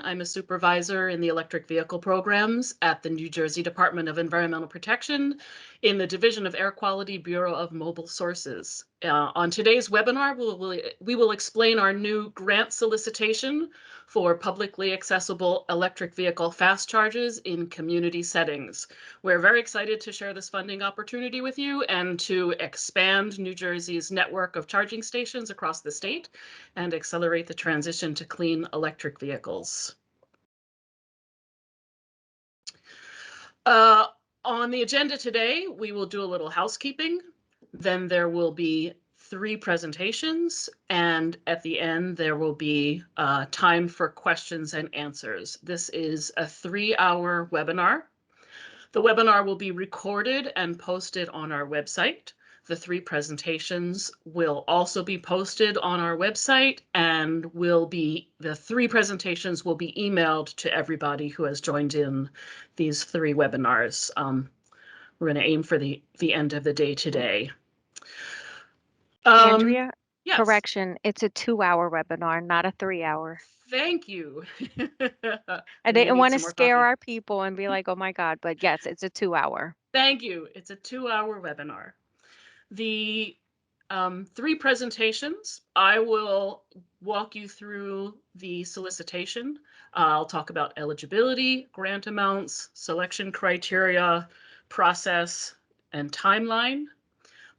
I'm a supervisor in the electric vehicle programs at the New Jersey Department of Environmental Protection in the Division of Air Quality Bureau of Mobile Sources. On today's webinar, we will explain our new grant solicitation for publicly accessible electric vehicle fast charges in community settings. We're very excited to share this funding opportunity with you and to expand New Jersey's network of charging stations across the state and accelerate the transition to clean electric vehicles. On the agenda today, we will do a little housekeeping. Then there will be 3 presentations, and at the end there will be time for questions and answers. This is a 3-hour webinar. The webinar will be recorded and posted on our website. The 3 presentations will also be posted on our website, and the 3 presentations will be emailed to everybody who has joined in these 3 webinars. We're going to aim for the end of the day today. Andrea, yes. Correction, it's a 2-hour webinar, not a 3-hour. Thank you. I didn't want to scare our people and be like, oh my God, but yes, it's a 2-hour. Thank you. It's a 2-hour webinar. The 3 presentations, I will walk you through the solicitation. I'll talk about eligibility, grant amounts, selection criteria, process, and timeline.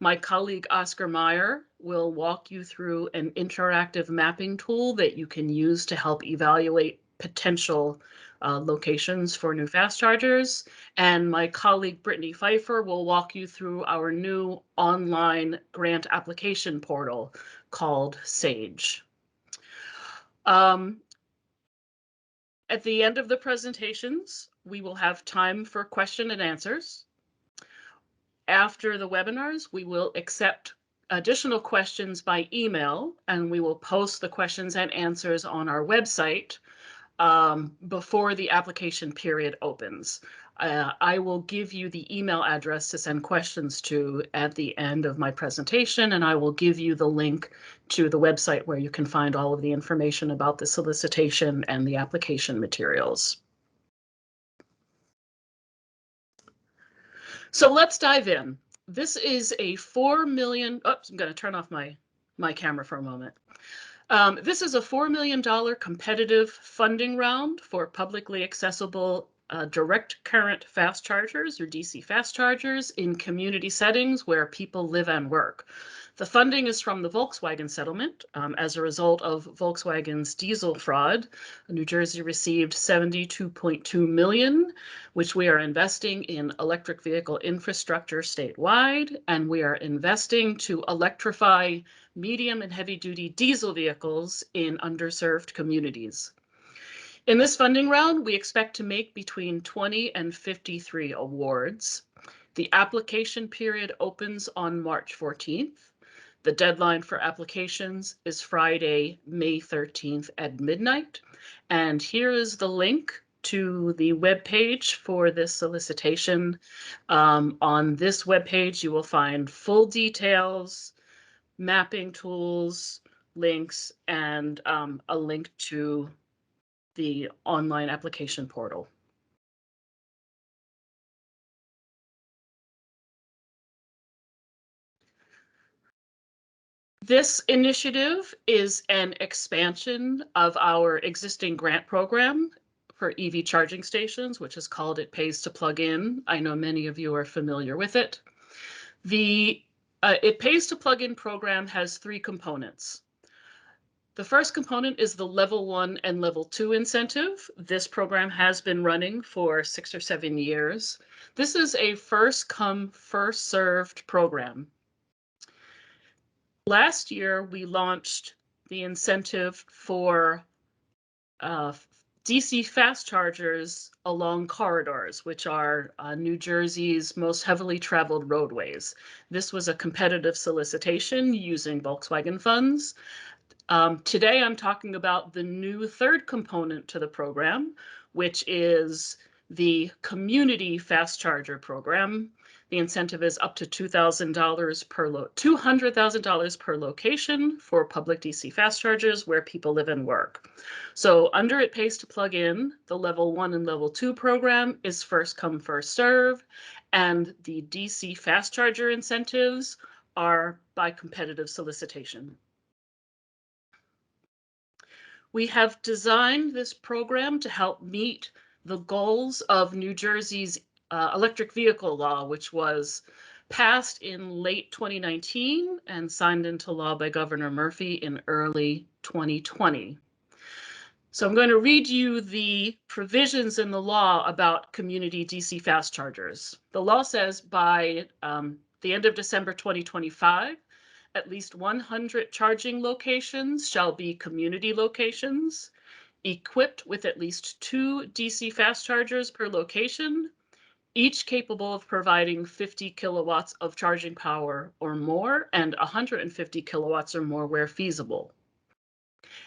My colleague Oscar Meyer will walk you through an interactive mapping tool that you can use to help evaluate potential locations for new fast chargers. And my colleague Brittany Pfeiffer will walk you through our new online grant application portal called Sage. At the end of the presentations, we will have time for question and answers. After the webinars, we will accept additional questions by email, and we will post the questions and answers on our website before the application period opens. I will give you the email address to send questions to at the end of my presentation, and I will give you the link to the website where you can find all of the information about the solicitation and the application materials. So let's dive in. This is a $4 million, oops, I'm going to turn off my camera for a moment. This is a $4 million competitive funding round for publicly accessible direct current fast chargers, or DC fast chargers, in community settings where people live and work. The funding is from the Volkswagen Settlement. As a result of Volkswagen's diesel fraud, New Jersey received $72.2 million, which we are investing in electric vehicle infrastructure statewide, and we are investing to electrify medium and heavy-duty diesel vehicles in underserved communities. In this funding round, we expect to make between 20 and 53 awards. The application period opens on March 14th. The deadline for applications is Friday, May 13th at midnight. And here is the link to the webpage for this solicitation. On this webpage, you will find full details, mapping tools, links, and a link to the online application portal. This initiative is an expansion of our existing grant program for EV charging stations, which is called It Pays to Plug In. I know many of you are familiar with it. The It Pays to Plug In program has 3 components. The first component is the level 1 and level 2 incentive. This program has been running for 6 or 7 years. This is a first come, first served program. Last year, we launched the incentive for DC fast chargers along corridors, which are New Jersey's most heavily traveled roadways. This was a competitive solicitation using Volkswagen funds. Today, I'm talking about the new 3rd component to the program, which is the community fast charger program. The incentive is up to $200,000 per location for public DC fast chargers where people live and work. So under It Pays to Plug In, the Level 1 and Level 2 program is first come, first serve, and the DC fast charger incentives are by competitive solicitation. We have designed this program to help meet the goals of New Jersey's electric vehicle law, which was passed in late 2019 and signed into law by Governor Murphy in early 2020. So I'm going to read you the provisions in the law about community DC fast chargers. The law says by the end of December 2025, at least 100 charging locations shall be community locations, equipped with at least 2 DC fast chargers per location, each capable of providing 50 kilowatts of charging power or more, and 150 kilowatts or more where feasible.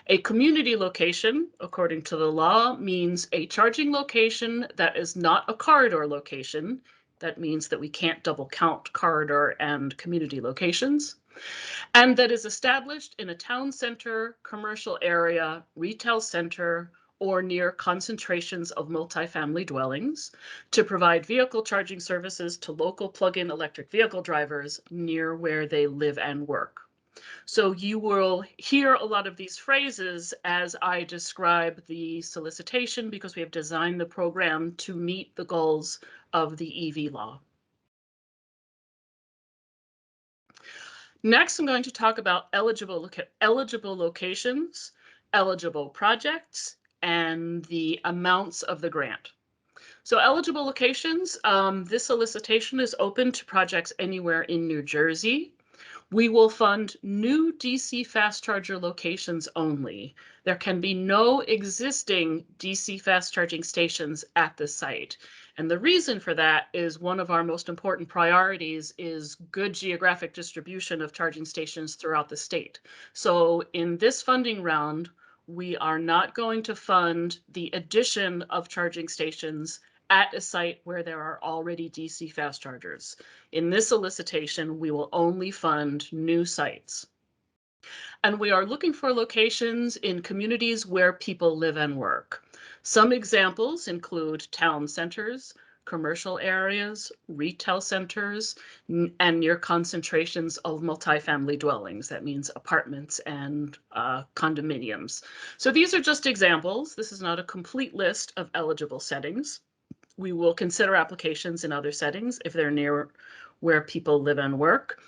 A community location, according to the law, means a charging location that is not a corridor location. That means that we can't double count corridor and community locations, and that is established in a town center, commercial area, retail center, or near concentrations of multifamily dwellings to provide vehicle charging services to local plug-in electric vehicle drivers near where they live and work. So you will hear a lot of these phrases as I describe the solicitation because we have designed the program to meet the goals of the EV law. Next, I'm going to talk about eligible locations, eligible projects, and the amounts of the grant. So eligible locations, this solicitation is open to projects anywhere in New Jersey. We will fund new DC fast charger locations only. There can be no existing DC fast charging stations at the site. And the reason for that is one of our most important priorities is good geographic distribution of charging stations throughout the state. So in this funding round, we are not going to fund the addition of charging stations at a site where there are already DC fast chargers. In this solicitation, we will only fund new sites. And we are looking for locations in communities where people live and work. Some examples include town centers, commercial areas, retail centers, and near concentrations of multifamily dwellings. That means apartments and condominiums. So these are just examples. This is not a complete list of eligible settings. We will consider applications in other settings if they're near where people live and work.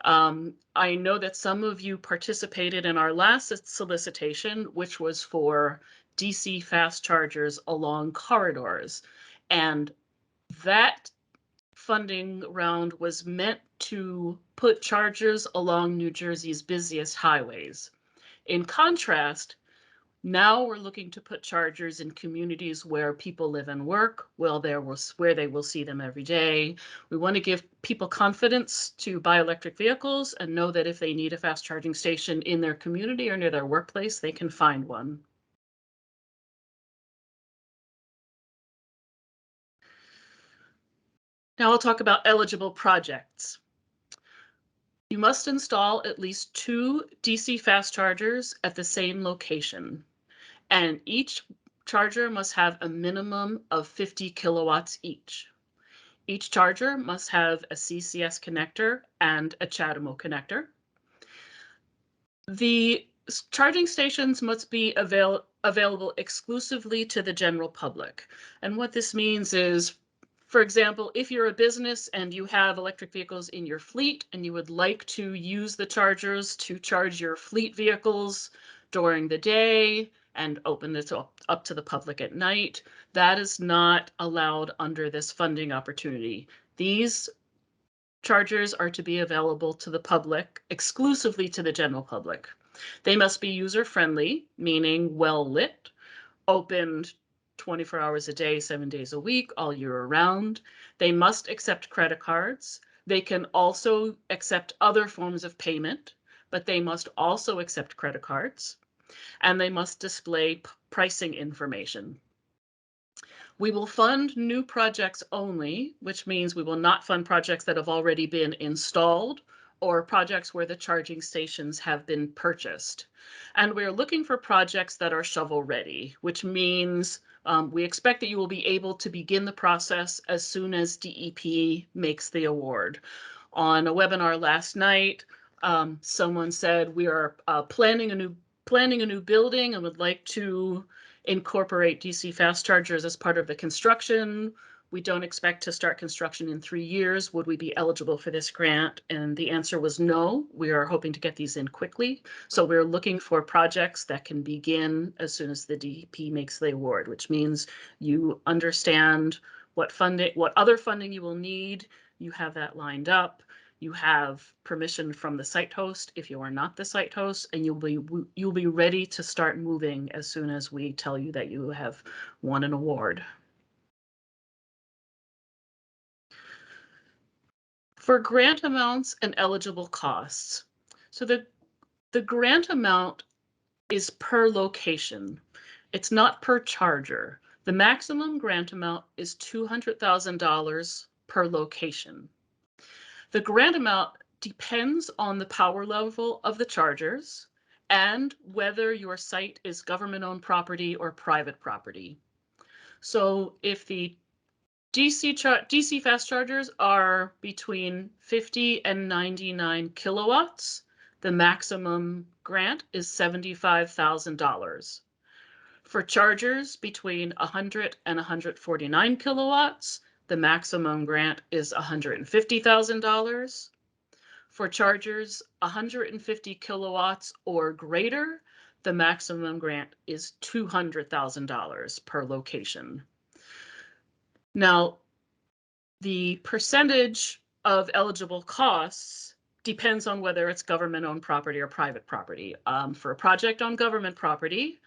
I know that some of you participated in our last solicitation, which was for DC fast chargers along corridors. And that funding round was meant to put chargers along New Jersey's busiest highways. In contrast, now we're looking to put chargers in communities where people live and work, where they will see them every day. We want to give people confidence to buy electric vehicles and know that if they need a fast charging station in their community or near their workplace, they can find one. Now I'll talk about eligible projects. You must install at least 2 DC fast chargers at the same location, and each charger must have a minimum of 50 kilowatts each. Each charger must have a CCS connector and a CHAdeMO connector. The charging stations must be available exclusively to the general public. And what this means is, for example, if you're a business and you have electric vehicles in your fleet and you would like to use the chargers to charge your fleet vehicles during the day and open this up to the public at night, that is not allowed under this funding opportunity. These chargers are to be available to the public, exclusively to the general public. They must be user-friendly, meaning well-lit, opened 24 hours a day, 7 days a week, all year round. They must accept credit cards. They can also accept other forms of payment, but they must also accept credit cards. And they must display pricing information. We will fund new projects only, which means we will not fund projects that have already been installed or projects where the charging stations have been purchased. And we're looking for projects that are shovel ready, which means we expect that you will be able to begin the process as soon as DEP makes the award. On a webinar last night, someone said we are planning a new building and would like to incorporate DC fast chargers as part of the construction. We don't expect to start construction in 3 years. Would we be eligible for this grant? And the answer was no. We are hoping to get these in quickly. So we're looking for projects that can begin as soon as the DEP makes the award, which means you understand what other funding you will need. You have that lined up. You have permission from the site host if you are not the site host, and you'll be ready to start moving as soon as we tell you that you have won an award. For grant amounts and eligible costs. So the grant amount is per location. It's not per charger. The maximum grant amount is $200,000 per location. The grant amount depends on the power level of the chargers and whether your site is government-owned property or private property. So if the DC fast chargers are between 50 and 99 kilowatts, the maximum grant is $75,000. For chargers between 100 and 149 kilowatts, the maximum grant is $150,000. For chargers 150 kilowatts or greater, the maximum grant is $200,000 per location. Now, the percentage of eligible costs depends on whether it's government-owned property or private property. For a project on government property,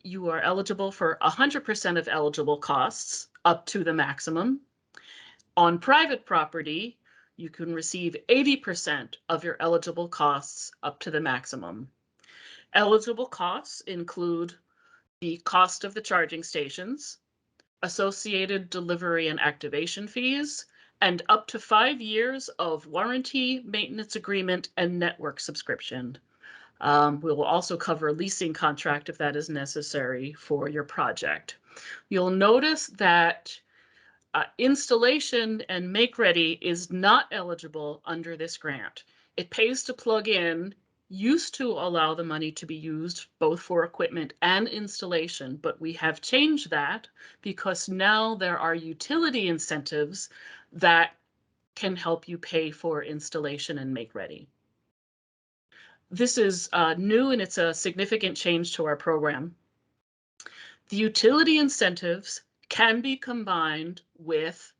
you are eligible for 100% of eligible costs up to the maximum. On private property, you can receive 80% of your eligible costs up to the maximum. Eligible costs include the cost of the charging stations, associated delivery and activation fees, and up to 5 years of warranty, maintenance agreement, and network subscription. We will also cover a leasing contract if that is necessary for your project. You'll notice that installation and make ready is not eligible under this grant. It pays to plug in, used to allow the money to be used both for equipment and installation, but we have changed that because now there are utility incentives that can help you pay for installation and make ready. This is new and it's a significant change to our program. The utility incentives can be combined with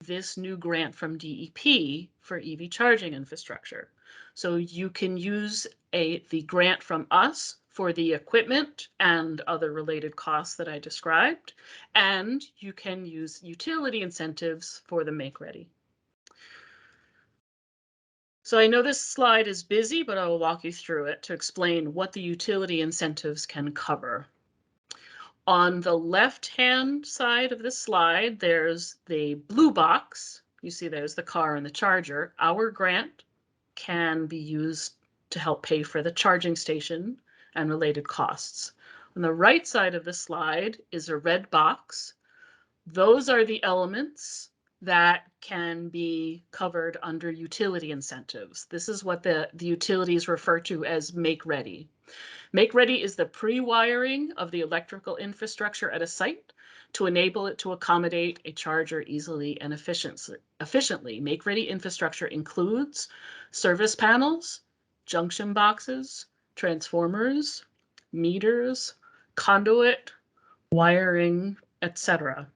this new grant from DEP for EV charging infrastructure. So you can use the grant from us for the equipment and other related costs that I described, and you can use utility incentives for the make ready. So I know this slide is busy, but I will walk you through it to explain what the utility incentives can cover. On the left-hand side of the slide, there's the blue box. You see there's the car and the charger. Our grant can be used to help pay for the charging station and related costs. On the right side of the slide is a red box. Those are the elements that can be covered under utility incentives. This is what the utilities refer to as make ready. Make ready is the pre-wiring of the electrical infrastructure at a site to enable it to accommodate a charger easily and efficiently. Make ready infrastructure includes service panels, junction boxes, transformers, meters, conduit, wiring, etc.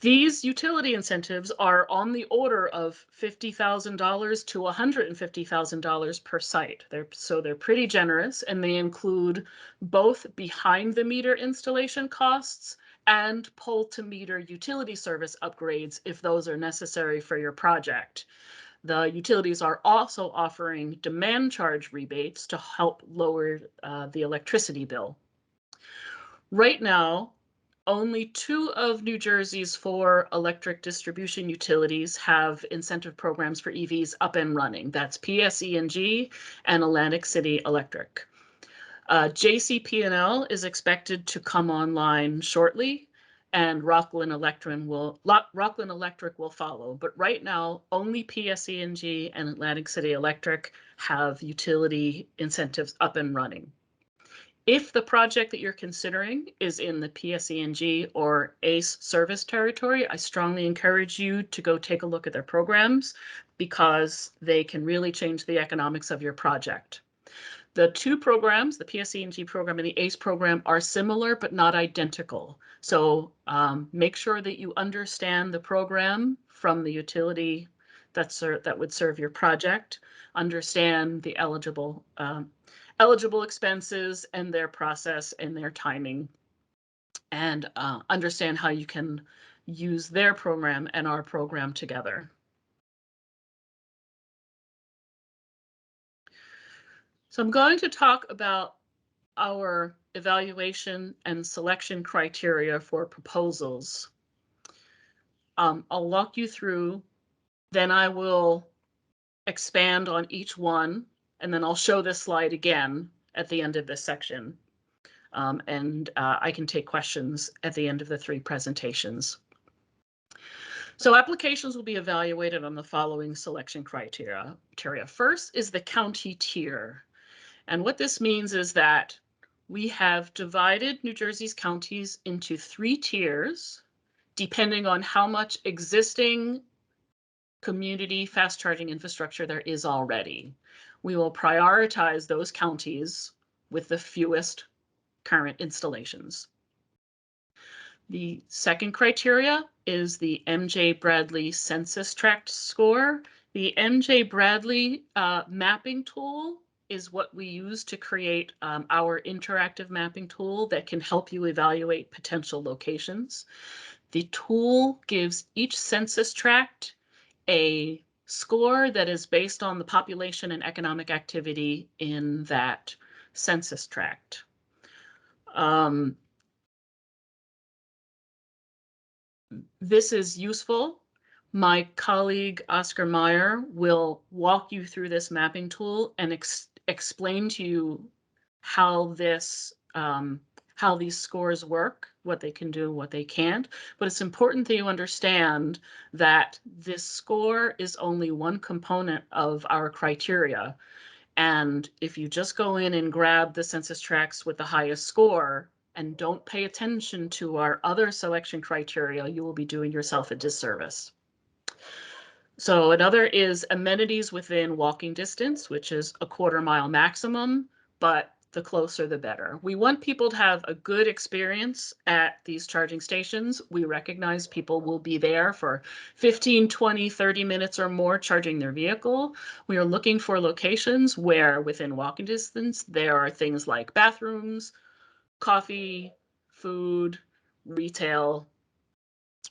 These utility incentives are on the order of $50,000 to $150,000 per site. So they're pretty generous, and they include both behind the meter installation costs and pole to meter utility service upgrades if those are necessary for your project. The utilities are also offering demand charge rebates to help lower the electricity bill. Right now, only 2 of New Jersey's 4 electric distribution utilities have incentive programs for EVs up and running. That's PSE&G and Atlantic City Electric. JCP&L is expected to come online shortly, and Rockland Electric will follow. But right now, only PSE&G and Atlantic City Electric have utility incentives up and running. If the project that you're considering is in the PSE&G or ACE service territory, I strongly encourage you to go take a look at their programs because they can really change the economics of your project. The 2 programs, the PSE&G program and the ACE program, are similar but not identical. So make sure that you understand the program from the utility that would serve your project, understand the eligible expenses and their process and their timing, and understand how you can use their program and our program together. So I'm going to talk about our evaluation and selection criteria for proposals. I'll walk you through, then I will expand on each one, and then I'll show this slide again at the end of this section. I can take questions at the end of the 3 presentations. So applications will be evaluated on the following selection criteria. First is the county tier. And what this means is that we have divided New Jersey's counties into 3 tiers, depending on how much existing community fast charging infrastructure there is already. We will prioritize those counties with the fewest current installations. The second criteria is the MJ Bradley census tract score. The MJ Bradley mapping tool is what we use to create our interactive mapping tool that can help you evaluate potential locations. The tool gives each census tract a score that is based on the population and economic activity in that census tract. This is useful. My colleague Oscar Meyer will walk you through this mapping tool and explain to you how these scores work, what they can do, what they can't. But it's important that you understand that this score is only one component of our criteria. And if you just go in and grab the census tracts with the highest score and don't pay attention to our other selection criteria, you will be doing yourself a disservice. So another is amenities within walking distance, which is a 1/4 mile maximum, but the closer the better. We want people to have a good experience at these charging stations. We recognize people will be there for 15, 20, 30 minutes or more charging their vehicle. We are looking for locations where within walking distance, there are things like bathrooms, coffee, food, retail.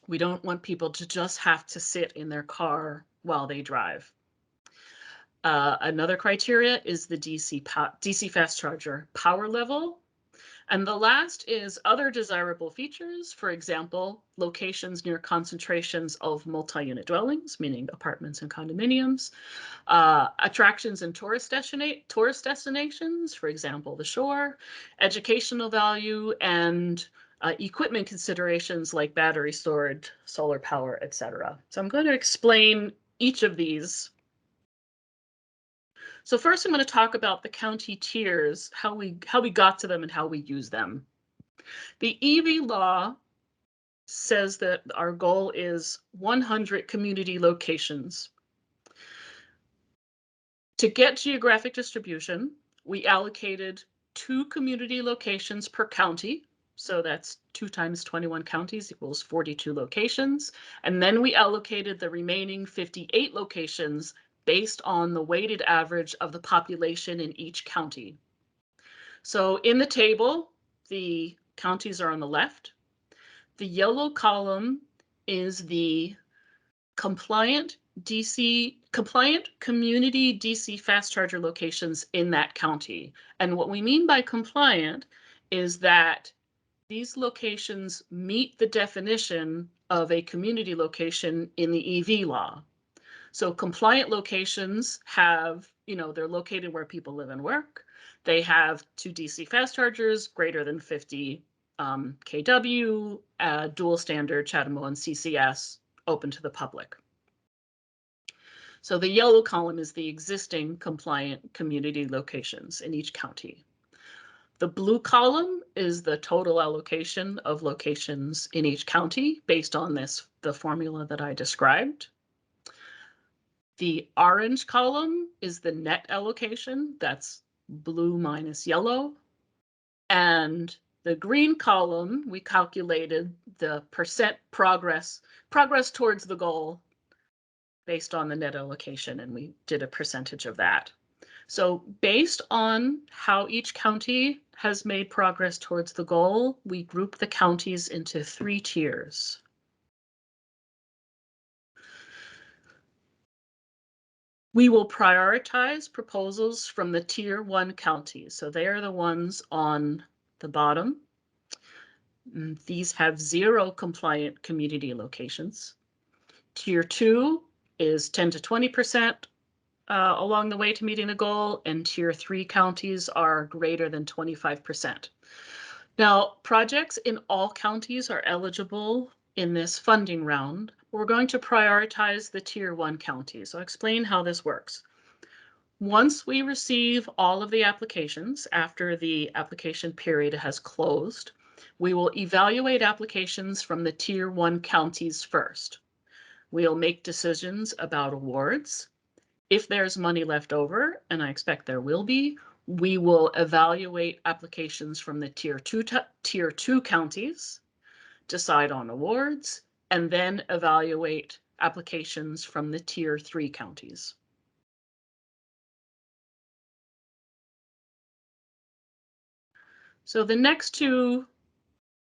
We don't want people to just have to sit in their car while they drive. Another criteria is the DC fast charger power level. And the last is other desirable features, for example, locations near concentrations of multi-unit dwellings, meaning apartments and condominiums, attractions and tourist destinations, for example, the shore, educational value, and equipment considerations like battery storage, solar power, etc. So I'm going to explain each of these. So first I'm going to talk about the county tiers, how we got to them and how we use them. The EV law says that our goal is 100 community locations. To get geographic distribution, we allocated 2 community locations per county. So that's 2 times 21 counties equals 42 locations. And then we allocated the remaining 58 locations based on the weighted average of the population in each county. So in the table, the counties are on the left. The yellow column is the compliant community DC fast charger locations in that county. And what we mean by compliant is that these locations meet the definition of a community location in the EV law. So compliant locations have, they're located where people live and work. They have 2 DC fast chargers greater than 50 kW, dual standard CHAdeMO and CCS, open to the public. So the yellow column is the existing compliant community locations in each county. The blue column is the total allocation of locations in each county based on the formula that I described. The orange column is the net allocation, that's blue minus yellow. And the green column, we calculated the percent progress towards the goal based on the net allocation, and we did a percentage of that. So based on how each county has made progress towards the goal, we group the counties into 3 tiers. We will prioritize proposals from the Tier 1 counties. So they are the ones on the bottom. These have 0 compliant community locations. Tier 2 is 10 to 20% along the way to meeting the goal, and Tier 3 counties are greater than 25%. Now, projects in all counties are eligible in this funding round. We're going to prioritize the Tier 1 counties. I'll explain how this works. Once we receive all of the applications after the application period has closed, we will evaluate applications from the Tier 1 counties first. We'll make decisions about awards. If there's money left over, and I expect there will be, we will evaluate applications from the Tier 2 counties, decide on awards, and then evaluate applications from the Tier 3 counties. So the next 2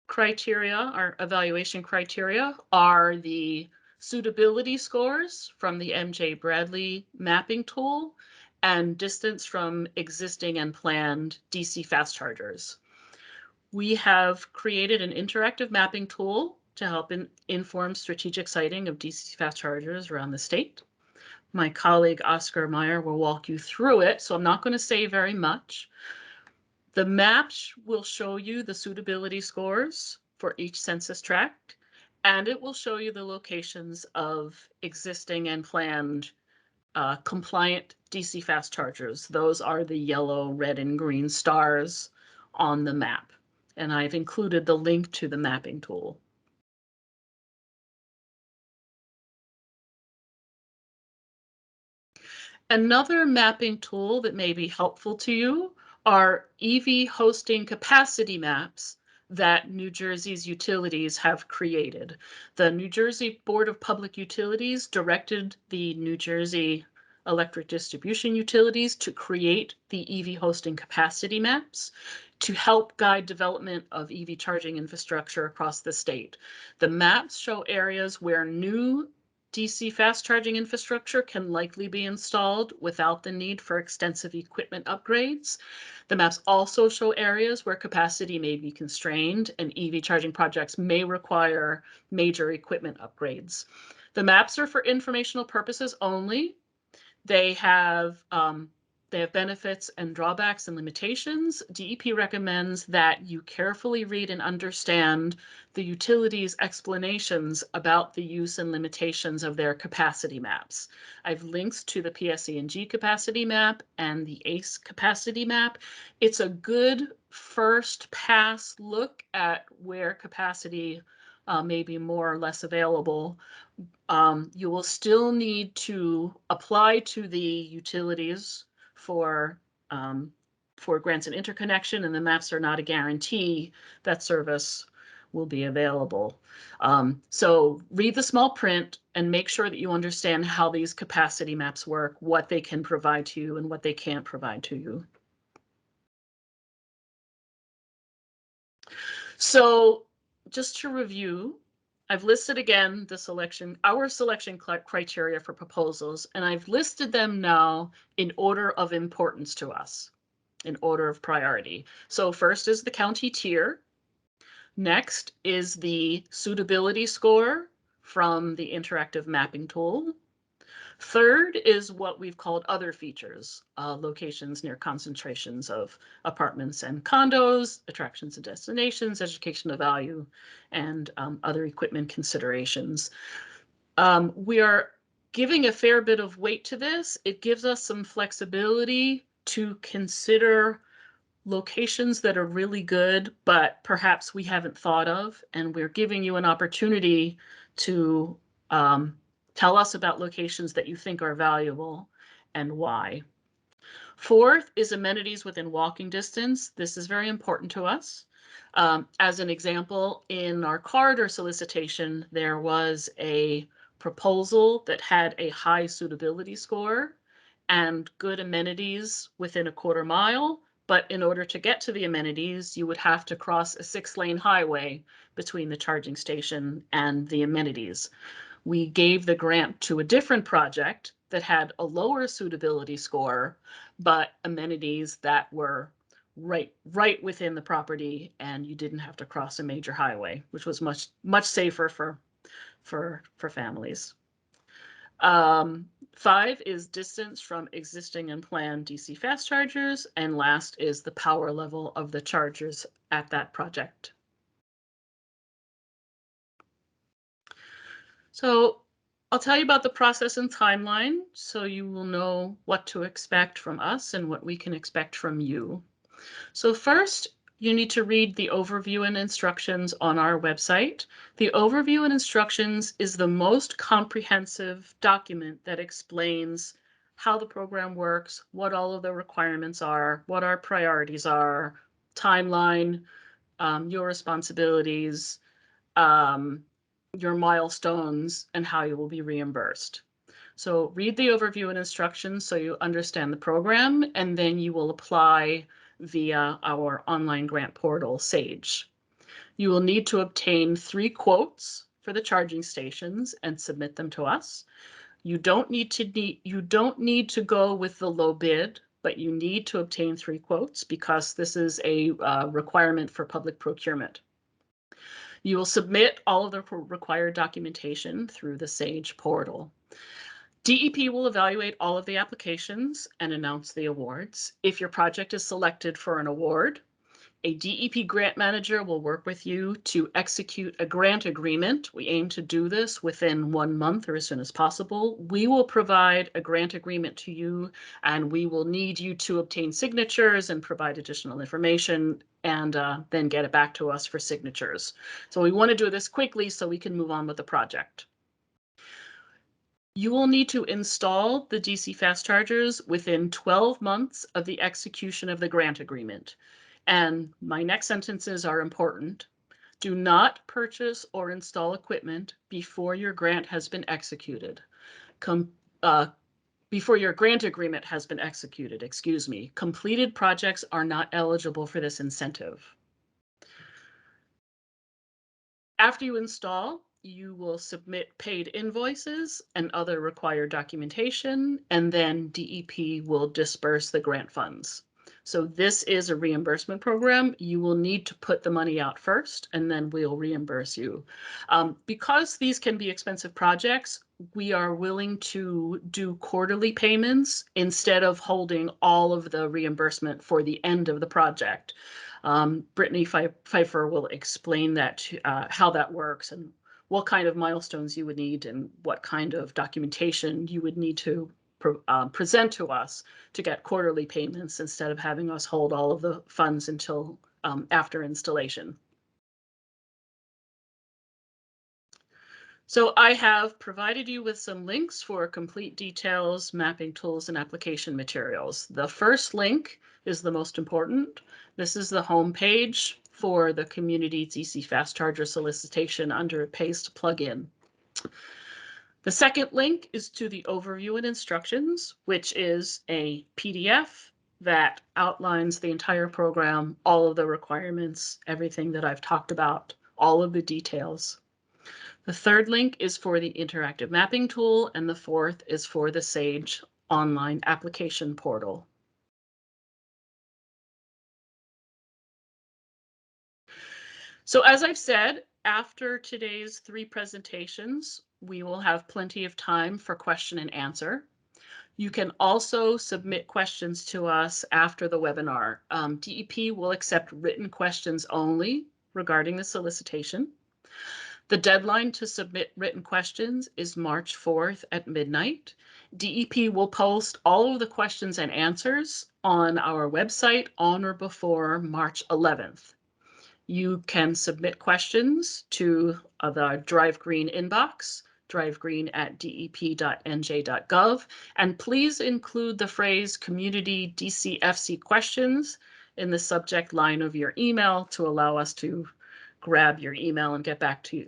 criteria, our evaluation criteria, are the suitability scores from the MJ Bradley mapping tool and distance from existing and planned DC fast chargers. We have created an interactive mapping tool to help inform strategic siting of DC fast chargers around the state. My colleague Oscar Meyer will walk you through it, so I'm not going to say very much. The maps will show you the suitability scores for each census tract, and it will show you the locations of existing and planned compliant DC fast chargers. Those are the yellow, red, and green stars on the map. And I've included the link to the mapping tool. Another mapping tool that may be helpful to you are EV hosting capacity maps that New Jersey's utilities have created. The New Jersey Board of Public Utilities directed the New Jersey electric distribution utilities to create the EV hosting capacity maps to help guide development of EV charging infrastructure across the state. The maps show areas where new DC fast charging infrastructure can likely be installed without the need for extensive equipment upgrades. The maps also show areas where capacity may be constrained and EV charging projects may require major equipment upgrades. The maps are for informational purposes only. They have benefits and drawbacks and limitations. DEP recommends that you carefully read and understand the utilities' explanations about the use and limitations of their capacity maps. I've links to the PSE&G capacity map and the ACE capacity map. It's a good first pass look at where capacity may be more or less available. You will still need to apply to the utilities for grants and interconnection, and the maps are not a guarantee that service will be available. So read the small print and make sure that you understand how these capacity maps work, what they can provide to you and what they can't provide to you. So just to review, I've listed again our selection criteria for proposals, and I've listed them now in order of importance to us, in order of priority. So first is the county tier. Next is the suitability score from the interactive mapping tool. Third is what we've called other features, locations near concentrations of apartments and condos, attractions and destinations, education of value, and other equipment considerations. We are giving a fair bit of weight to this. It gives us some flexibility to consider locations that are really good, but perhaps we haven't thought of, and we're giving you an opportunity to tell us about locations that you think are valuable and why. Fourth is amenities within walking distance. This is very important to us. As an example, in our corridor solicitation, there was a proposal that had a high suitability score and good amenities within a quarter mile. But in order to get to the amenities, you would have to cross a 6-lane highway between the charging station and the amenities. We gave the grant to a different project that had a lower suitability score, but amenities that were right within the property, and you didn't have to cross a major highway, which was much safer for families. 5 is distance from existing and planned DC fast chargers, and last is the power level of the chargers at that project. So I'll tell you about the process and timeline so you will know what to expect from us and what we can expect from you. So first, you need to read the overview and instructions on our website. The overview and instructions is the most comprehensive document that explains how the program works, what all of the requirements are, what our priorities are, timeline, your responsibilities, your milestones, and how you will be reimbursed. So read the overview and instructions so you understand the program, and then you will apply via our online grant portal, Sage. You will need to obtain 3 quotes for the charging stations and submit them to us. You don't need to go with the low bid, but you need to obtain 3 quotes because this is a requirement for public procurement. You will submit all of the required documentation through the Sage portal. DEP will evaluate all of the applications and announce the awards. If your project is selected for an award, a DEP grant manager will work with you to execute a grant agreement. We aim to do this within 1 month or as soon as possible. We will provide a grant agreement to you, and we will need you to obtain signatures and provide additional information, and then get it back to us for signatures. So we want to do this quickly so we can move on with the project. You will need to install the DC fast chargers within 12 months of the execution of the grant agreement. And my next sentences are important. Do not purchase or install equipment before your grant has been executed. Before your grant agreement has been executed, excuse me. Completed projects are not eligible for this incentive. After you install, you will submit paid invoices and other required documentation, and then DEP will disperse the grant funds. So this is a reimbursement program. You will need to put the money out first, and then we'll reimburse you. Because these can be expensive projects, we are willing to do quarterly payments instead of holding all of the reimbursement for the end of the project. Brittany Pfeiffer will explain that, how that works and what kind of milestones you would need and what kind of documentation you would need to present to us to get quarterly payments instead of having us hold all of the funds until after installation. So I have provided you with some links for complete details, mapping tools, and application materials. The first link is the most important. This is the home page for the community DC fast charger solicitation under Pays to Plug In. The second link is to the overview and instructions, which is a PDF that outlines the entire program, all of the requirements, everything that I've talked about, all of the details. The third link is for the interactive mapping tool, and the fourth is for the Sage online application portal. So as I've said, after today's 3 presentations, we will have plenty of time for question and answer. You can also submit questions to us after the webinar. DEP will accept written questions only regarding the solicitation. The deadline to submit written questions is March 4th at midnight. DEP will post all of the questions and answers on our website on or before March 11th. You can submit questions to the Drive Green inbox, drivegreen@dep.nj.gov, and please include the phrase community DCFC questions in the subject line of your email to allow us to grab your email and get back to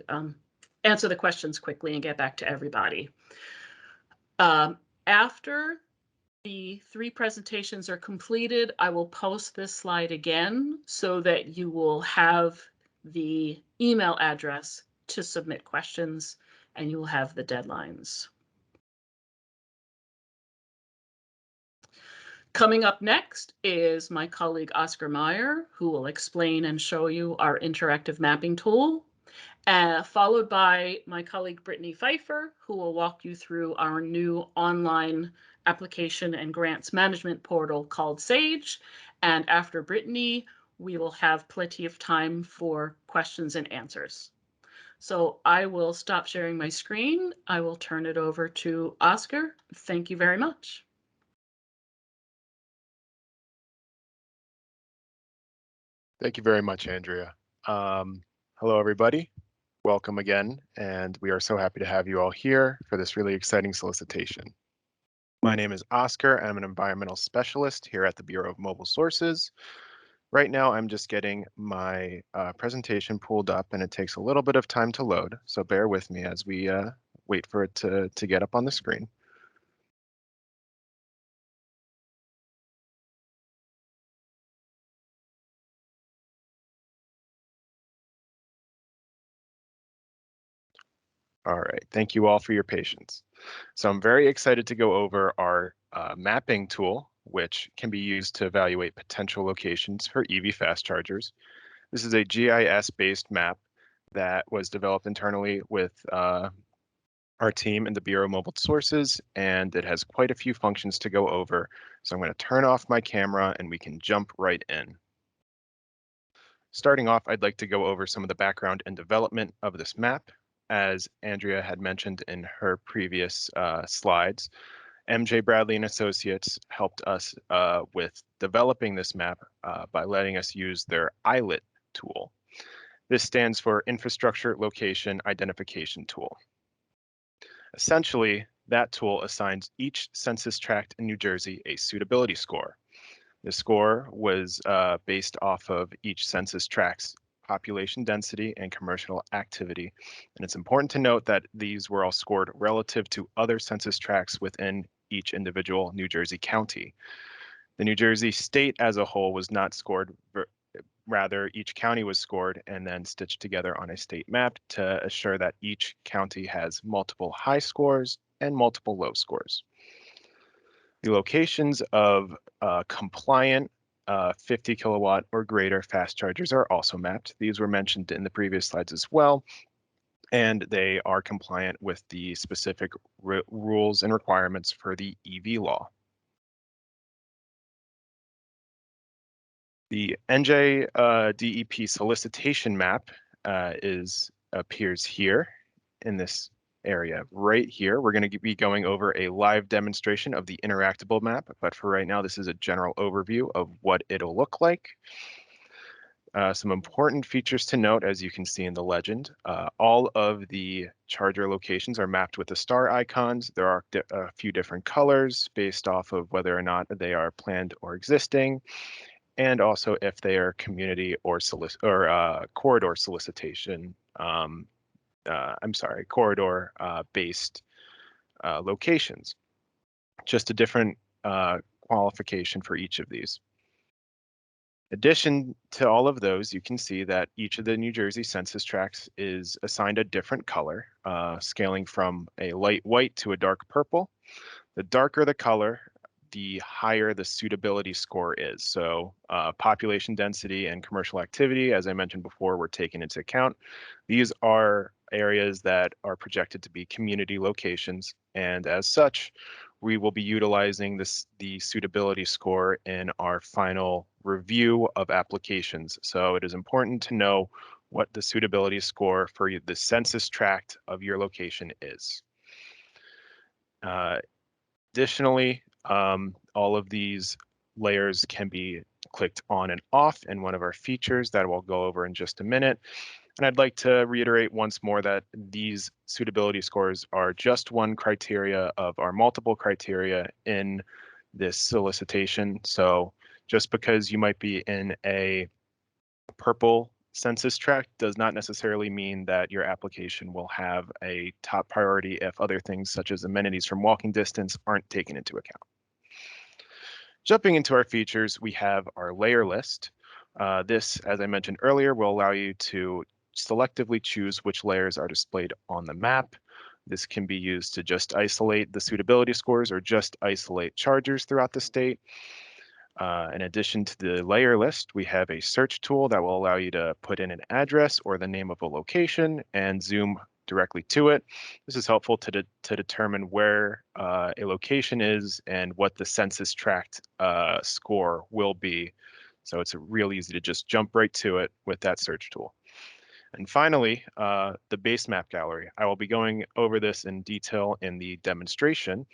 answer the questions quickly and get back to everybody. After the 3 presentations are completed, I will post this slide again so that you will have the email address to submit questions and you will have the deadlines. Coming up next is my colleague Oscar Meyer, who will explain and show you our interactive mapping tool, followed by my colleague Brittany Pfeiffer, who will walk you through our new online application and grants management portal called Sage. And after Brittany, we will have plenty of time for questions and answers. So I will stop sharing my screen. I will turn it over to Oscar. Thank you very much. Thank you very much, Andrea. Hello, everybody. Welcome again, and we are so happy to have you all here for this really exciting solicitation. My name is Oscar, and I'm an environmental specialist here at the Bureau of Mobile Sources. Right now, I'm just getting my presentation pulled up, and it takes a little bit of time to load, so bear with me as we wait for it to get up on the screen. All right, thank you all for your patience. So I'm very excited to go over our mapping tool, which can be used to evaluate potential locations for EV fast chargers. This is a GIS-based map that was developed internally with our team in the Bureau of Mobile Sources, and it has quite a few functions to go over. So I'm going to turn off my camera and we can jump right in. Starting off, I'd like to go over some of the background and development of this map. As Andrea had mentioned in her previous slides, MJ Bradley and Associates helped us with developing this map by letting us use their ILIT tool. This stands for Infrastructure Location Identification Tool. Essentially, that tool assigns each census tract in New Jersey a suitability score. The score was based off of each census tract's population density and commercial activity. And it's important to note that these were all scored relative to other census tracts within each individual New Jersey county. The New Jersey state as a whole was not scored, rather each county was scored and then stitched together on a state map to assure that each county has multiple high scores and multiple low scores. The locations of compliant 50 kilowatt or greater fast chargers are also mapped. These were mentioned in the previous slides as well, and they are compliant with the specific rules and requirements for the EV law. The NJDEP solicitation map appears here in this area right here. We're going to be going over a live demonstration of the interactable map, but for right now, this is a general overview of what it'll look like. Some important features to note, as you can see in the legend, all of the charger locations are mapped with the star icons. There are a few different colors based off of whether or not they are planned or existing, and also if they are community or corridor solicitation. Corridor-based locations. Just a different qualification for each of these. In addition to all of those, you can see that each of the New Jersey census tracts is assigned a different color, scaling from a light white to a dark purple. The darker the color, the higher the suitability score is. So population density and commercial activity, as I mentioned before, were taken into account. These are areas that are projected to be community locations, and as such, we will be utilizing the suitability score in our final review of applications. So it is important to know what the suitability score for the census tract of your location is. Additionally, all of these layers can be clicked on and off in one of our features that we'll go over in just a minute. And I'd like to reiterate once more that these suitability scores are just one criteria of our multiple criteria in this solicitation. So just because you might be in a purple census tract does not necessarily mean that your application will have a top priority if other things such as amenities from walking distance aren't taken into account. Jumping into our features, we have our layer list. This, as I mentioned earlier, will allow you to selectively choose which layers are displayed on the map. This can be used to just isolate the suitability scores or just isolate chargers throughout the state. In addition to the layer list, we have a search tool that will allow you to put in an address or the name of a location and zoom directly to it. This is helpful to determine where a location is and what the census tract score will be. So it's real easy to just jump right to it with that search tool. And finally, the base map gallery. I will be going over this in detail in the demonstration,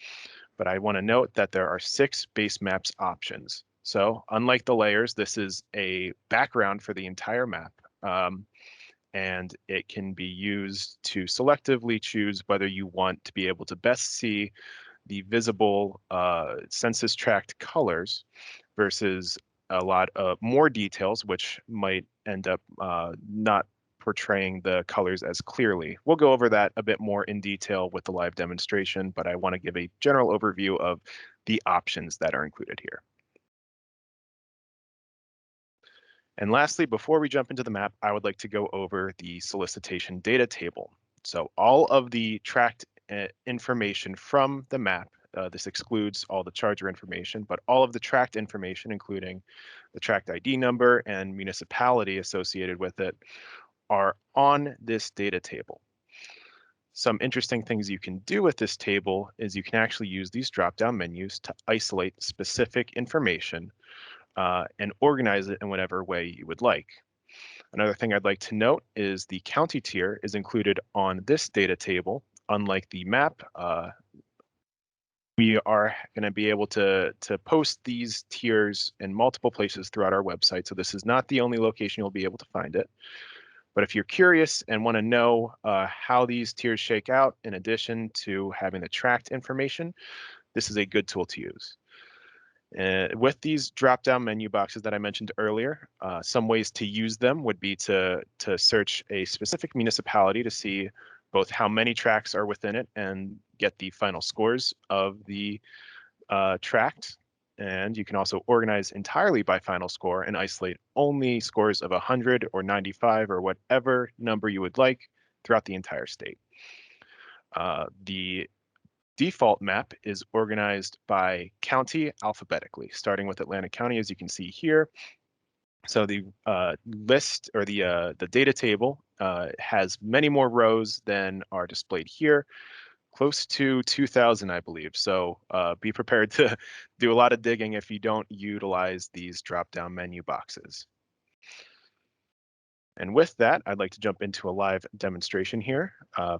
but I want to note that there are 6 base maps options. So unlike the layers, this is a background for the entire map. And it can be used to selectively choose whether you want to be able to best see the visible census tract colors versus a lot of more details, which might end up not portraying the colors as clearly. We'll go over that a bit more in detail with the live demonstration, but I want to give a general overview of the options that are included here. And lastly, before we jump into the map, I would like to go over the solicitation data table. So all of the tract information from the map, this excludes all the charger information, but all of the tract information, including the tract ID number and municipality associated with it, are on this data table. Some interesting things you can do with this table is you can actually use these drop-down menus to isolate specific information and organize it in whatever way you would like. Another thing I'd like to note is the county tier is included on this data table. Unlike the map, we are going to be able to post these tiers in multiple places throughout our website. So this is not the only location you'll be able to find it. But if you're curious and want to know how these tiers shake out, in addition to having the tract information, this is a good tool to use. With these drop-down menu boxes that I mentioned earlier, some ways to use them would be to search a specific municipality to see both how many tracts are within it and get the final scores of the tract. And you can also organize entirely by final score and isolate only scores of 100 or 95 or whatever number you would like throughout the entire state. The default map is organized by county alphabetically, starting with Atlantic County, as you can see here. So the list or the data table has many more rows than are displayed here, close to 2,000, I believe. So be prepared to do a lot of digging if you don't utilize these drop-down menu boxes. And with that, I'd like to jump into a live demonstration here.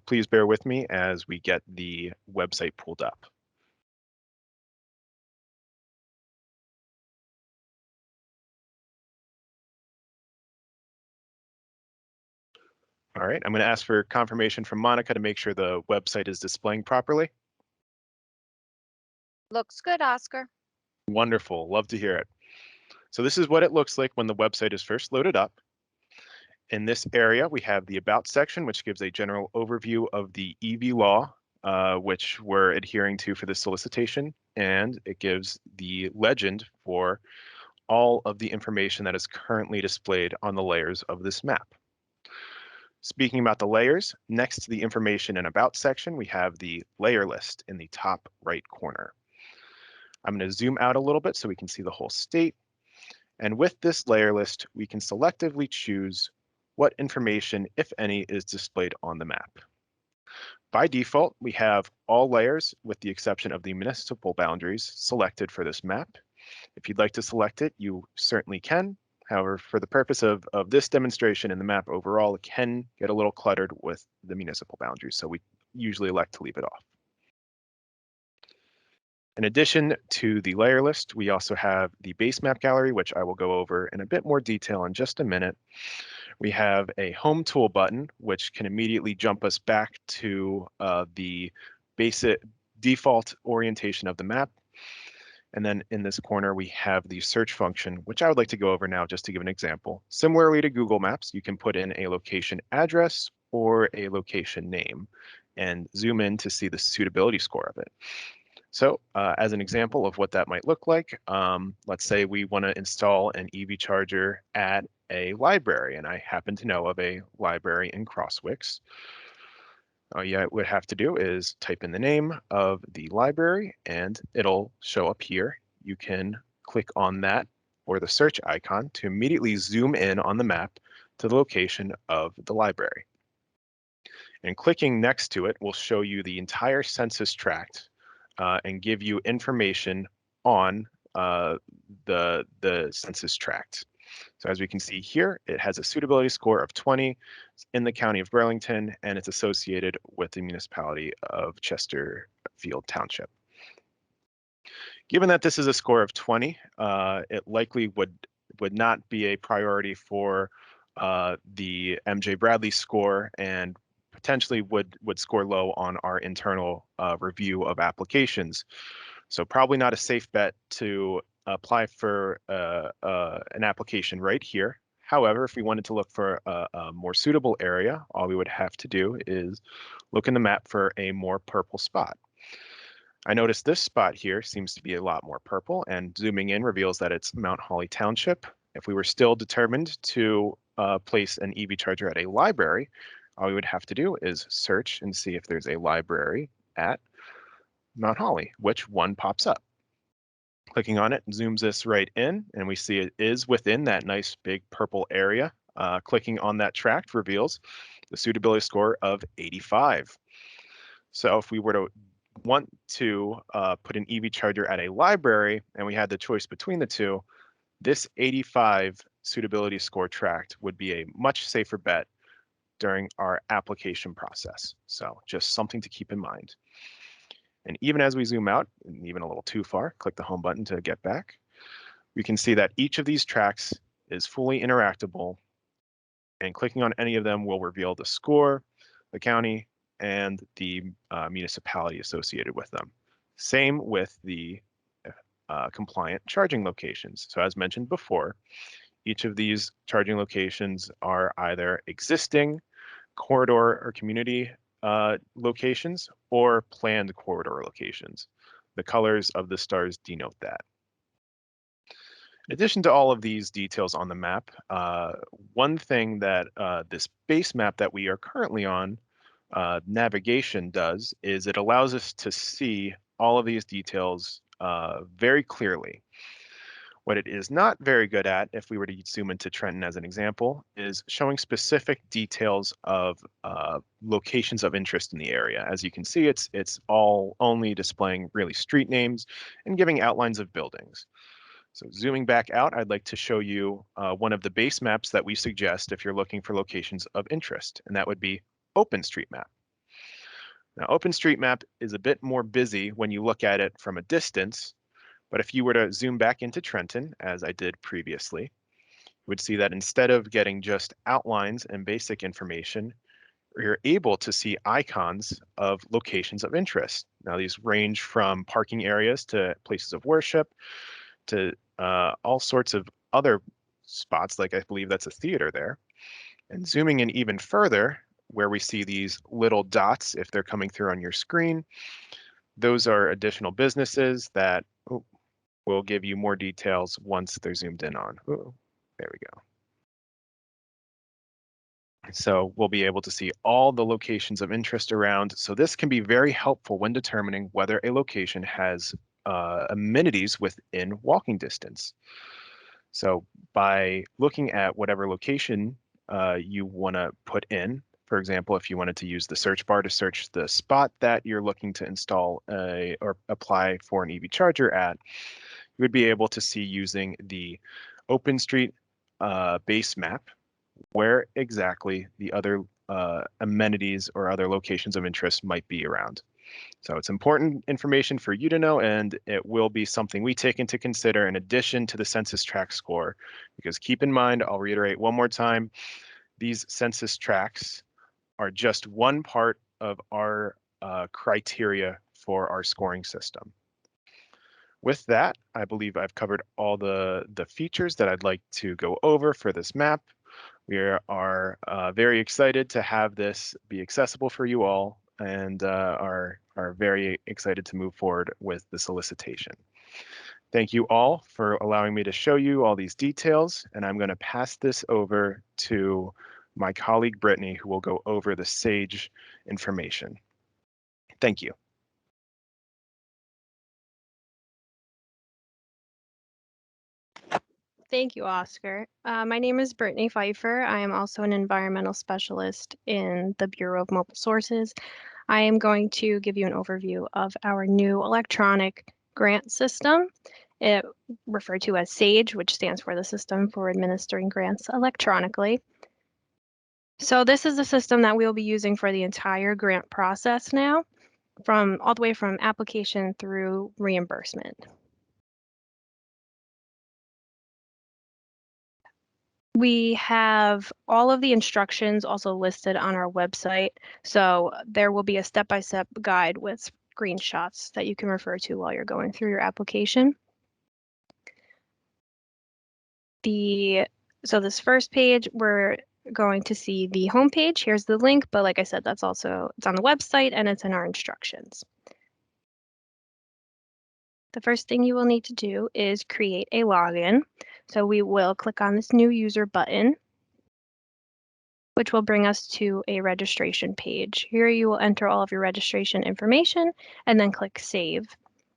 Please bear with me as we get the website pulled up. All right, I'm going to ask for confirmation from Monica to make sure the website is displaying properly. Looks good, Oscar. Wonderful, love to hear it. So this is what it looks like when the website is first loaded up. In this area, we have the About section, which gives a general overview of the EV law, which we're adhering to for this solicitation, and it gives the legend for all of the information that is currently displayed on the layers of this map. Speaking about the layers, next to the information and About section, we have the layer list in the top right corner. I'm going to zoom out a little bit so we can see the whole state. And with this layer list, we can selectively choose what information, if any, is displayed on the map. By default, we have all layers with the exception of the municipal boundaries selected for this map. If you'd like to select it, you certainly can. However, for the purpose of this demonstration and the map overall, it can get a little cluttered with the municipal boundaries, so we usually elect to leave it off. In addition to the layer list, we also have the base map gallery, which I will go over in a bit more detail in just a minute. We have a home tool button, which can immediately jump us back to the basic default orientation of the map. And then in this corner, we have the search function, which I would like to go over now just to give an example. Similarly to Google Maps, you can put in a location address or a location name and zoom in to see the suitability score of it. So as an example of what that might look like, let's say we want to install an EV charger at a library, and I happen to know of a library in Crosswicks. All you would have to do is type in the name of the library and it'll show up here. You can click on that or the search icon to immediately zoom in on the map to the location of the library. And clicking next to it will show you the entire census tract and give you information on the census tract. So as we can see here, it has a suitability score of 20 in the county of Burlington, and it's associated with the municipality of Chesterfield Township. Given that this is a score of 20, it likely would not be a priority for the MJ Bradley score and potentially would score low on our internal review of applications. So probably not a safe bet to apply for an application right here. However, if we wanted to look for a more suitable area, all we would have to do is look in the map for a more purple spot. I noticed this spot here seems to be a lot more purple, and zooming in reveals that it's Mount Holly Township. If we were still determined to place an EV charger at a library, all we would have to do is search and see if there's a library at Mount Holly, which one pops up. Clicking on it zooms us right in, and we see it is within that nice big purple area. Clicking on that tract reveals the suitability score of 85. So if we were to want to put an EV charger at a library and we had the choice between the two, this 85 suitability score tract would be a much safer bet during our application process. So just something to keep in mind. And even as we zoom out, and even a little too far, click the home button to get back, we can see that each of these tracks is fully interactable, and clicking on any of them will reveal the score, the county, and the municipality associated with them. Same with the compliant charging locations. So as mentioned before, each of these charging locations are either existing corridor or community locations or planned corridor locations. The colors of the stars denote that. In addition to all of these details on the map, one thing that this base map that we are currently on, navigation, does is it allows us to see all of these details very clearly. What it is not very good at, if we were to zoom into Trenton as an example, is showing specific details of locations of interest in the area. As you can see, it's all only displaying really street names and giving outlines of buildings. So zooming back out, I'd like to show you one of the base maps that we suggest if you're looking for locations of interest, and that would be OpenStreetMap. Now, OpenStreetMap is a bit more busy when you look at it from a distance, but if you were to zoom back into Trenton, as I did previously, you would see that instead of getting just outlines and basic information, you're able to see icons of locations of interest. Now, these range from parking areas to places of worship to all sorts of other spots, like I believe that's a theater there. And zooming in even further, where we see these little dots, if they're coming through on your screen, those are additional businesses that will give you more details once they're zoomed in on. Ooh, there we go. So we'll be able to see all the locations of interest around. So this can be very helpful when determining whether a location has amenities within walking distance. So by looking at whatever location you want to put in, for example, if you wanted to use the search bar to search the spot that you're looking to install or apply for an EV charger at, you would be able to see using the OpenStreet base map where exactly the other amenities or other locations of interest might be around. So it's important information for you to know, and it will be something we take into consider in addition to the census tract score. Because keep in mind, I'll reiterate one more time, these census tracts are just one part of our criteria for our scoring system. With that, I believe I've covered all the features that I'd like to go over for this map. We are very excited to have this be accessible for you all, and are very excited to move forward with the solicitation. Thank you all for allowing me to show you all these details, and I'm going to pass this over to my colleague Brittany, who will go over the SAGE information. Thank you. Thank you, Oscar. My name is Brittany Pfeiffer. I am also an environmental specialist in the Bureau of Mobile Sources. I am going to give you an overview of our new electronic grant system, referred to as SAGE, which stands for the System for Administering Grants Electronically. So this is the system that we'll be using for the entire grant process now, all the way from application through reimbursement. We have all of the instructions also listed on our website. So there will be a step-by-step guide with screenshots that you can refer to while you're going through your application. So this first page, we're going to see the home page. Here's the link, but like I said, it's on the website and it's in our instructions. The first thing you will need to do is create a login. So we will click on this new user button, which will bring us to a registration page. Here you will enter all of your registration information and then click Save.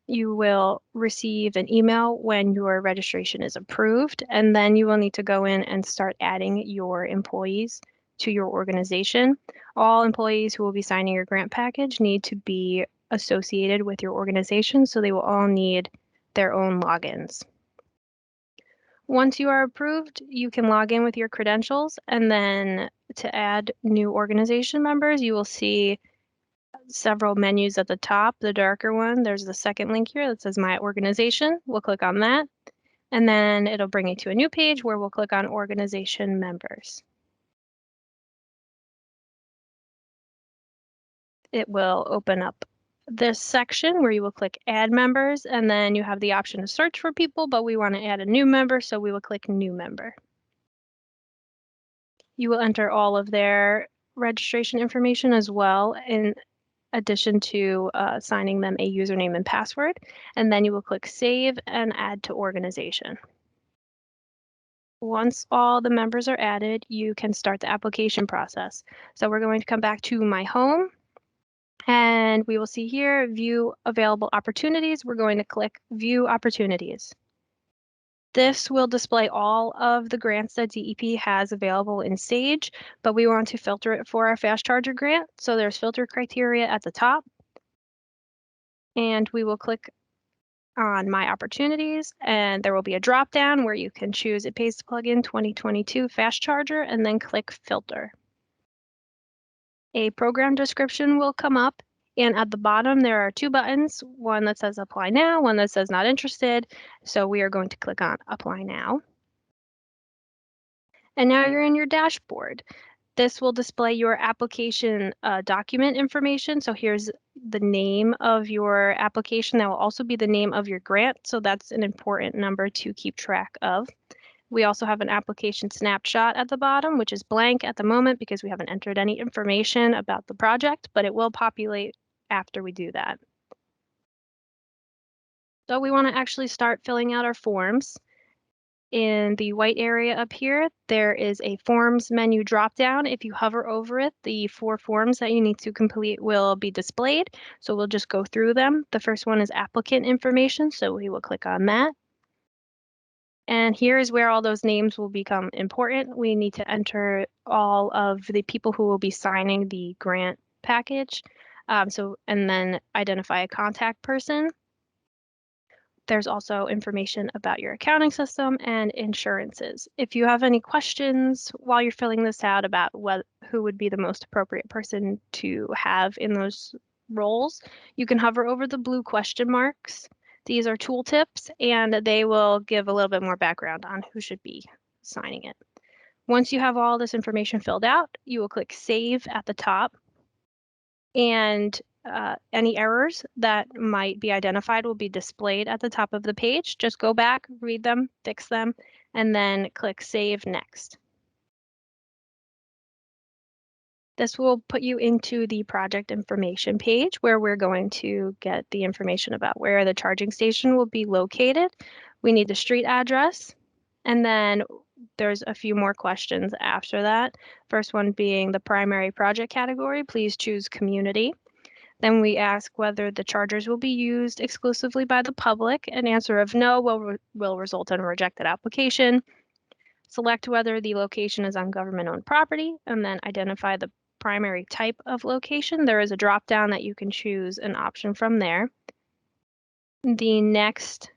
You will receive an email when your registration is approved, and then you will need to go in and start adding your employees to your organization. All employees who will be signing your grant package need to be associated with your organization, so they will all need their own logins. Once you are approved, you can log in with your credentials, and then to add new organization members, you will see several menus at the top. The darker one, there's the second link here that says My Organization. We'll click on that, and then it'll bring you to a new page where we'll click on Organization Members. It will open up this section where you will click Add Members, and then you have the option to search for people, but we want to add a new member, so we will click New Member. You will enter all of their registration information as well, in addition to signing them a username and password, and then you will click Save and Add to Organization. Once all the members are added, you can start the application process. So we're going to come back to My Home, and we will see here, View Available Opportunities. We're going to click View Opportunities. This will display all of the grants that DEP has available in SAGE, but we want to filter it for our fast charger grant. So there's filter criteria at the top, and we will click on My Opportunities, and there will be a drop down where you can choose It Pays to Plug In 2022 Fast Charger, and then click Filter. A program description will come up, and at the bottom there are two buttons, one that says Apply Now, one that says Not Interested. So we are going to click on Apply Now. And now you're in your dashboard. This will display your application document information. So here's the name of your application. That will also be the name of your grant. So that's an important number to keep track of. We also have an application snapshot at the bottom, which is blank at the moment because we haven't entered any information about the project, but it will populate after we do that. So we want to actually start filling out our forms. in the white area up here, there is a forms menu drop down. If you hover over it, the 4 forms that you need to complete will be displayed. So we'll just go through them. The first one is applicant information, so we will click on that. And here is where all those names will become important. We need to enter all of the people who will be signing the grant package. And then identify a contact person. There's also information about your accounting system and insurances. If you have any questions while you're filling this out about who would be the most appropriate person to have in those roles, you can hover over the blue question marks. These are tooltips, and they will give a little bit more background on who should be signing it. Once you have all this information filled out, you will click Save at the top, and any errors that might be identified will be displayed at the top of the page. Just go back, read them, fix them, and then click Save Next. This will put you into the project information page where we're going to get the information about where the charging station will be located. We need the street address, and then there's a few more questions after that. First one being the primary project category. Please choose community. Then we ask whether the chargers will be used exclusively by the public. An answer of no will result in a rejected application. Select whether the location is on government-owned property, and then identify the primary type of location. There is a drop-down that you can choose an option from there. The next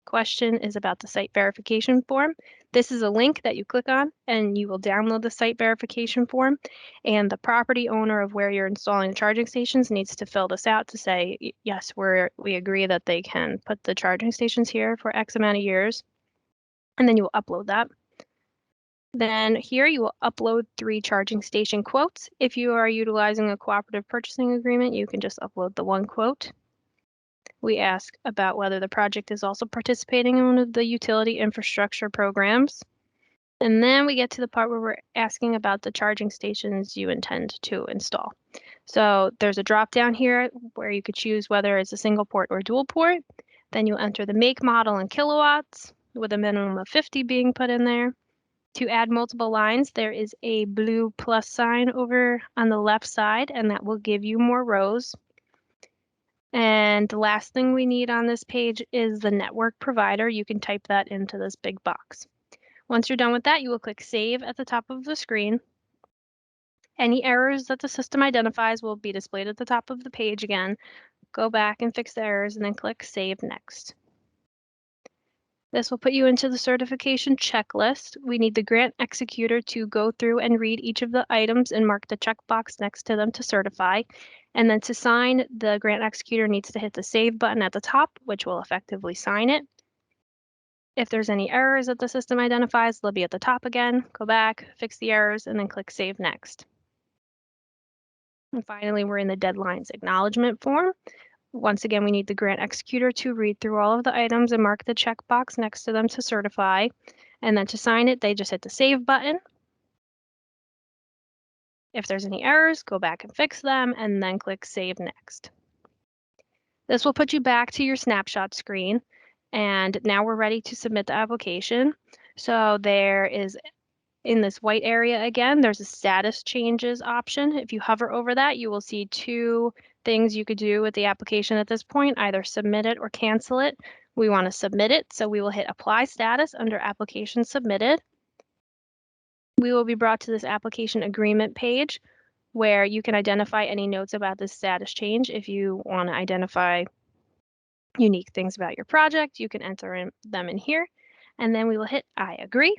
question is about the site verification form. This is a link that you click on and you will download the site verification form, and the property owner of where you're installing the charging stations needs to fill this out to say, yes, we agree that they can put the charging stations here for X amount of years, and then you will upload that. Then here you will upload 3 charging station quotes. If you are utilizing a cooperative purchasing agreement, you can just upload the 1 quote. We ask about whether the project is also participating in one of the utility infrastructure programs. And then we get to the part where we're asking about the charging stations you intend to install. So there's a drop down here where you could choose whether it's a single port or dual port. Then you enter the make, model, and kilowatts with a minimum of 50 being put in there. To add multiple lines, there is a blue plus sign over on the left side, and that will give you more rows. And the last thing we need on this page is the network provider. You can type that into this big box. Once you're done with that, you will click Save at the top of the screen. Any errors that the system identifies will be displayed at the top of the page again. Go back and fix the errors and then click Save Next. This will put you into the certification checklist. We need the grant executor to go through and read each of the items and mark the checkbox next to them to certify. And then to sign, the grant executor needs to hit the Save button at the top, which will effectively sign it. If there's any errors that the system identifies, they'll be at the top again. Go back, fix the errors, and then click Save Next. And finally, we're in the deadlines acknowledgement form. Once again, we need the grant executor to read through all of the items and mark the checkbox next to them to certify. And then to sign it, they just hit the Save button. If there's any errors, go back and fix them, and then click Save Next. This will put you back to your snapshot screen, and now we're ready to submit the application. So there is, in this white area again, there's a status changes option. If you hover over that, you will see 2 things you could do with the application at this point, either submit it or cancel it. We want to submit it, so we will hit Apply Status under Application Submitted. We will be brought to this application agreement page where you can identify any notes about this status change. If you want to identify unique things about your project, you can enter them in here, and then we will hit I agree.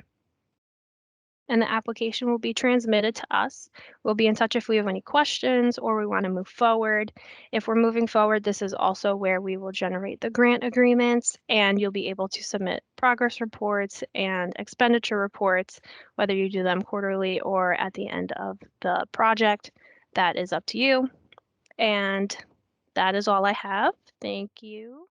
And the application will be transmitted to us. We'll be in touch if we have any questions or we want to move forward. If we're moving forward, this is also where we will generate the grant agreements, and you'll be able to submit progress reports and expenditure reports, whether you do them quarterly or at the end of the project. That is up to you. And that is all I have. Thank you.